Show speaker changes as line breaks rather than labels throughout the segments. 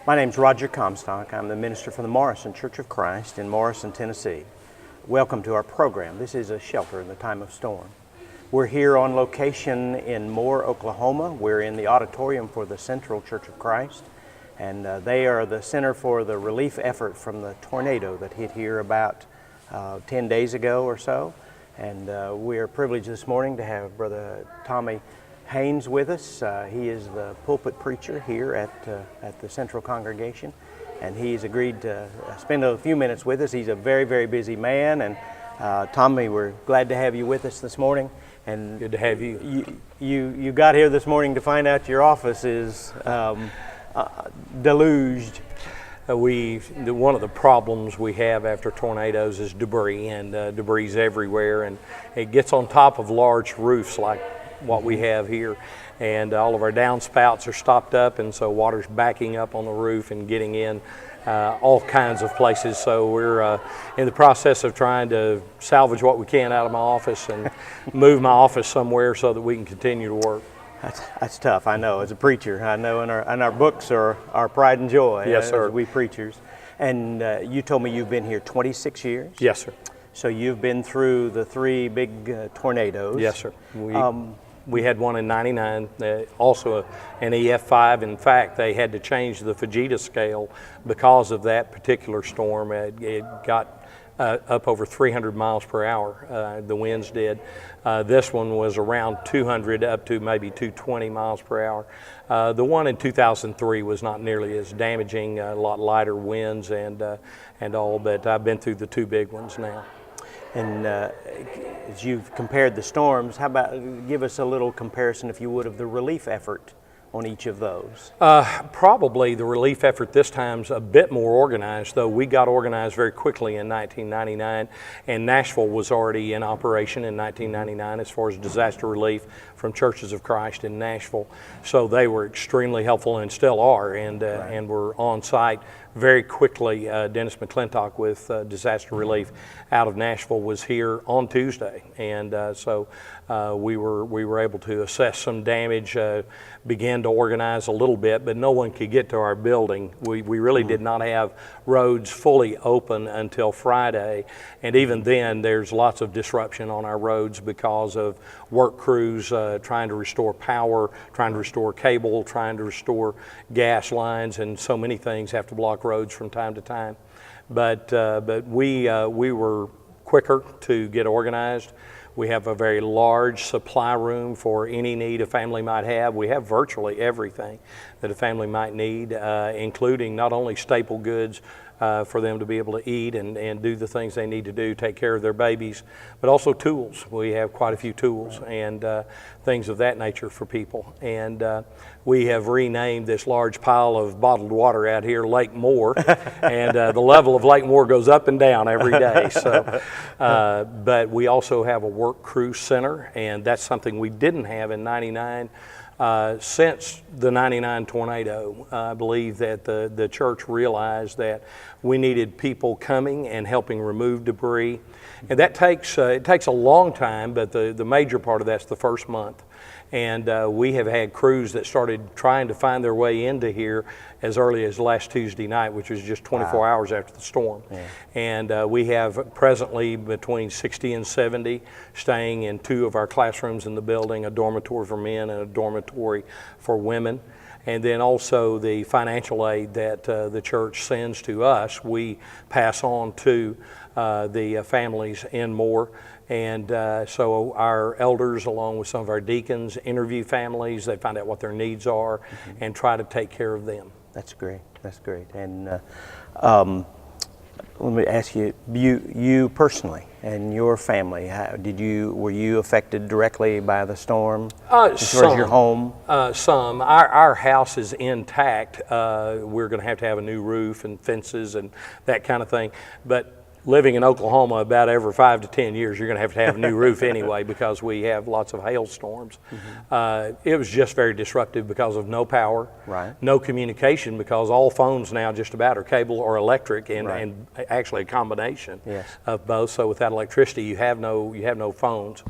My name's Roger Comstock. I'm the minister for the Morrison Church of Christ in Morrison, Tennessee. Welcome to our program. This is a shelter in the time of storm. We're here on location in Moore, Oklahoma. We're in the auditorium for the Central Church of Christ, and they are the center for the relief effort from the tornado that hit here about 10 days ago or so. And we are privileged this morning to have Brother Tommy Haynes with us. He is the pulpit preacher here at the Central Congregation, and he's agreed to spend a few minutes with us. He's a very, very busy man, and Tommy, we're glad to have you with us this morning. And
good to have you.
You got here this morning to find out your office is deluged.
One of the problems we have after tornadoes is debris, and debris everywhere, and it gets on top of large roofs like what we have here, and all of our downspouts are stopped up, and so water's backing up on the roof and getting in all kinds of places. So we're in the process of trying to salvage what we can out of my office and move my office somewhere so that we can continue to work.
That's tough, I know. As a preacher, I know, and our books are our pride and joy.
Yes, sir.
As we preachers. And you told me you've been here 26 years?
Yes, sir.
So you've been through the three big tornadoes?
Yes, sir. We had one in '99, also an EF5. In fact, they had to change the Fujita scale because of that particular storm. It got up over 300 miles per hour, the winds did. This one was around 200 up to maybe 220 miles per hour. The one in 2003 was not nearly as damaging, a lot lighter winds and all, but I've been through the two big ones now.
And as you've compared the storms, how about give us a little comparison, if you would, of the relief effort on each of those?
Probably the relief effort this time's a bit more organized, though we got organized very quickly in 1999, and Nashville was already in operation in 1999 as far as disaster relief from Churches of Christ in Nashville. So they were extremely helpful and still are, and were on site very quickly. Dennis McClintock with disaster relief out of Nashville was here on Tuesday, and so we were able to assess some damage, begin to organize a little bit, but no one could get to our building. We really did not have roads fully open until Friday, and even then there's lots of disruption on our roads because of work crews trying to restore power, trying to restore cable, trying to restore gas lines, and so many things have to block roads from time to time. But we were quicker to get organized. We have a very large supply room for any need a family might have. We have virtually everything that a family might need, including not only staple goods for them to be able to eat and do the things they need to do, take care of their babies, but also tools. We have quite a few tools and things of that nature for people. And we have renamed this large pile of bottled water out here Lake Moore, and the level of Lake Moore goes up and down every day. So, but we also have a work crew center, and that's something we didn't have in '99. Since the '99 tornado, I believe that the church realized that we needed people coming and helping remove debris, and that takes a long time. But the major part of that's the first month, and we have had crews that started trying to find their way into here as early as last Tuesday night, which was just 24 hours after the storm. Yeah. And we have presently between 60 and 70 staying in two of our classrooms in the building, a dormitory for men and a dormitory for women. And then also the financial aid that the church sends to us, we pass on to the families in Moore. And so our elders, along with some of our deacons, interview families. They find out what their needs are and try to take care of them.
That's great. That's great. And let me ask you, you personally and your family, were you affected directly by the storm as far as your home?
Some. Our house is intact. We're going to have a new roof and fences and that kind of thing. But living in Oklahoma, about every 5 to 10 years, you're going to have a new roof anyway because we have lots of hailstorms. It was just very disruptive because of no power, no communication, because all phones now just about are cable or electric, and actually a combination of both. So without electricity, you have no phones.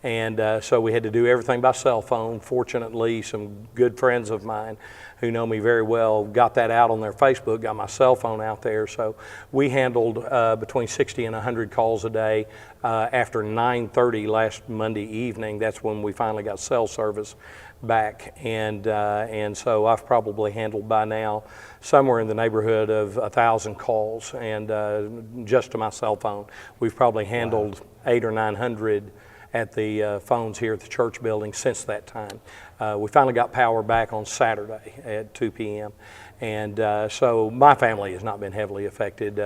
And so we had to do everything by cell phone. Fortunately, some good friends of mine who know me very well got that out on their Facebook, got my cell phone out there. So we handled between 60 and 100 calls a day. After 9:30 last Monday evening, that's when we finally got cell service back. And so I've probably handled by now somewhere in the neighborhood of 1,000 calls, and just to my cell phone. We've probably handled 800 or 900 at the phones here at the church building since that time. We finally got power back on Saturday at 2 p.m. And so my family has not been heavily affected.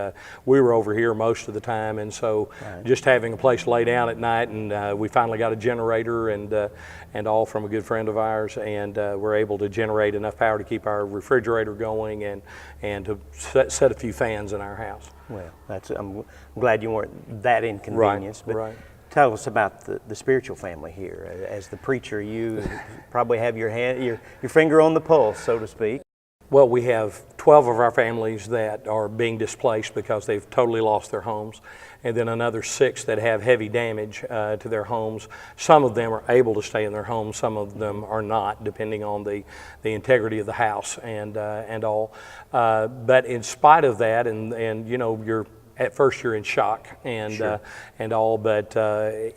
We were over here most of the time, and so just having a place to lay down at night, and we finally got a generator and all from a good friend of ours, and we're able to generate enough power to keep our refrigerator going and to set a few fans in our house.
Well, I'm glad you weren't that inconvenienced.
Right,
but
right.
Tell us about the spiritual family here. As the preacher, you probably have your finger on the pulse, so to speak.
Well, we have 12 of our families that are being displaced because they've totally lost their homes, and then another 6 that have heavy damage to their homes. Some of them are able to stay in their homes, some of them are not, depending on the integrity of the house and all. But in spite of that, and you know, at first you're in shock and
Sure.
And all, but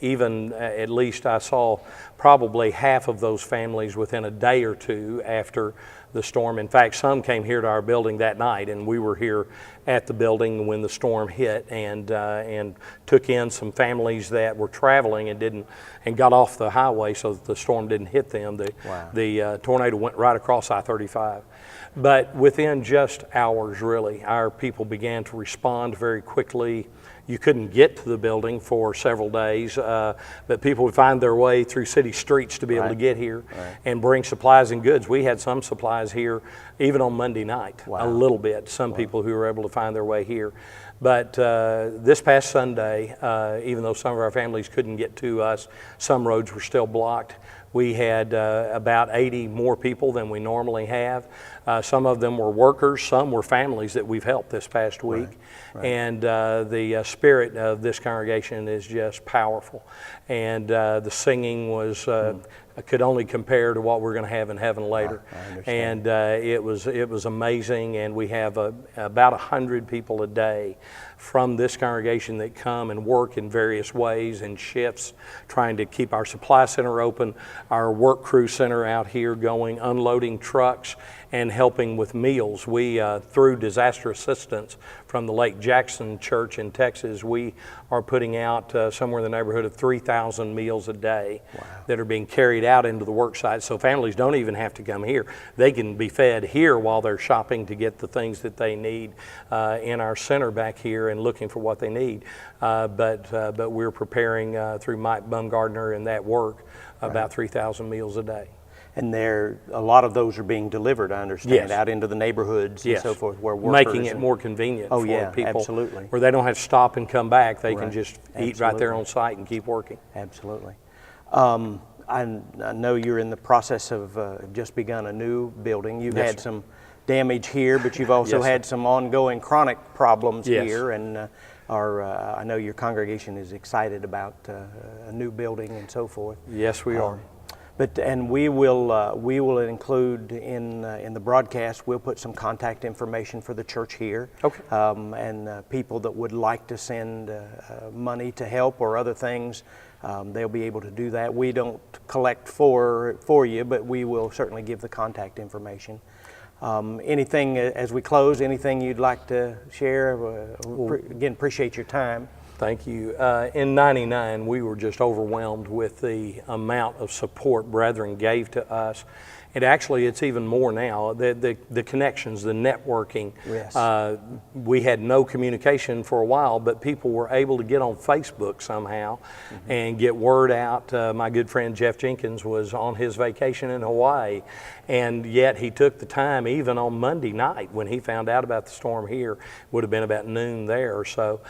even at least I saw probably half of those families within a day or two after the storm. In fact, some came here to our building that night, and we were here at the building when the storm hit, and took in some families that were traveling and got off the highway so that the storm didn't hit them. The tornado went right across I-35. But within just hours, really, our people began to respond very quickly. You couldn't get to the building for several days, but people would find their way through city streets to be able to get here and bring supplies and goods. We had some supplies here even on Monday night, a little bit, some people who were able to find their way here. But this past Sunday, even though some of our families couldn't get to us, some roads were still blocked. We had about 80 more people than we normally have. Some of them were workers, some were families that we've helped this past week. And the spirit of this congregation is just powerful. And the singing was could only compare to what we're going to have in heaven later. And it was amazing. And we have about 100 people a day from this congregation that come and work in various ways and shifts, trying to keep our supply center open, our work crew center out here going, unloading trucks, and helping with meals. We, through disaster assistance from the Lake Jackson Church in Texas, we are putting out somewhere in the neighborhood of 3,000 meals a day that are being carried out into the work site. So families don't even have to come here. They can be fed here while they're shopping to get the things that they need in our center back here and looking for what they need. But we're preparing through Mike Bumgardner and that work about 3,000 meals a day.
And a lot of those are being delivered, I understand, out into the neighborhoods and so forth, where workers...
Making it more convenient for people.
Absolutely.
Where they don't have to stop and come back. They can just eat right there on site and keep working.
Absolutely. I know you're in the process of just begun a new building. You've had some damage here, but you've also had some ongoing chronic problems here. And I know your congregation is excited about a new building and so forth.
Yes, we are.
And we will include in the broadcast. We'll put some contact information for the church here, and people that would like to send money to help or other things. They'll be able to do that. We don't collect for you, but we will certainly give the contact information. Anything as we close? Anything you'd like to share? Again, appreciate your time.
Thank you. In '99, we were just overwhelmed with the amount of support brethren gave to us. And actually, it's even more now. The connections, the networking. We had no communication for a while, but people were able to get on Facebook somehow and get word out. My good friend Jeff Jenkins was on his vacation in Hawaii, and yet he took the time, even on Monday night when he found out about the storm here, would have been about noon there or so.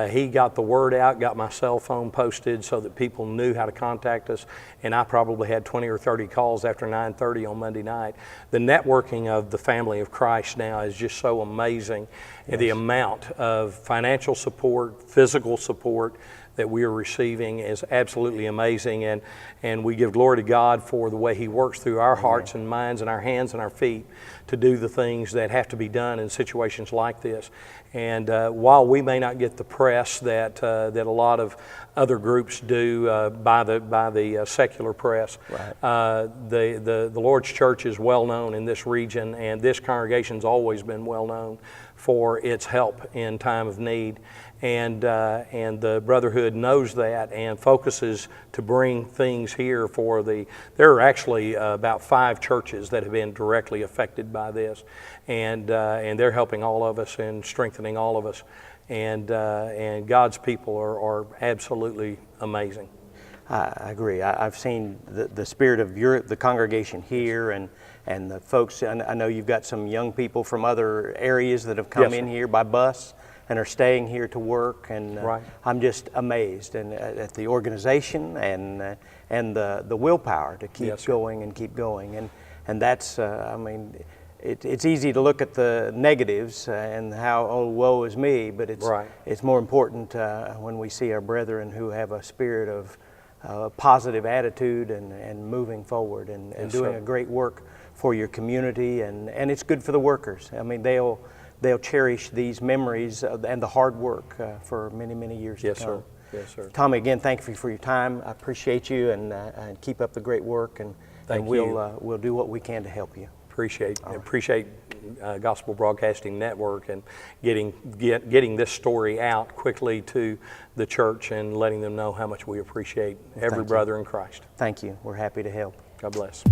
He got the word out, got my cell phone posted so that people knew how to contact us, and I probably had 20 or 30 calls after 9:30 on Monday night. The networking of the family of Christ now is just so amazing. And the amount of financial support, physical support that we are receiving is absolutely amazing, and we give glory to God for the way He works through our hearts and minds and our hands and our feet to do the things that have to be done in situations like this. And while we may not get the press that a lot of other groups do by the secular press, the Lord's Church is well known in this region, and this congregation's always been well known for its help in time of need. And the Brotherhood knows that and focuses to bring things here for there are actually about 5 churches that have been directly affected by this, and they're helping all of us and strengthening all of us, and God's people are absolutely amazing.
I agree. I've seen the spirit of the congregation here, and the folks. I know you've got some young people from other areas that have come in here by bus and are staying here to work, and I'm just amazed at the organization and the willpower to keep going and keep going, and that's I mean, it's easy to look at the negatives and how, oh, woe is me, but it's more important when we see our brethren who have a spirit of positive attitude and moving forward and doing a great work for your community, and it's good for the workers. I mean, they'll cherish these memories and the hard work for many, many years to come.
Yes, sir.
Tommy, again, thank you for your time. I appreciate you, and keep up the great work, and we'll do what we can to help you. Appreciate
Gospel Broadcasting Network and getting this story out quickly to the church and letting them know how much we appreciate every brother in Christ.
Thank you. We're happy to help.
God bless.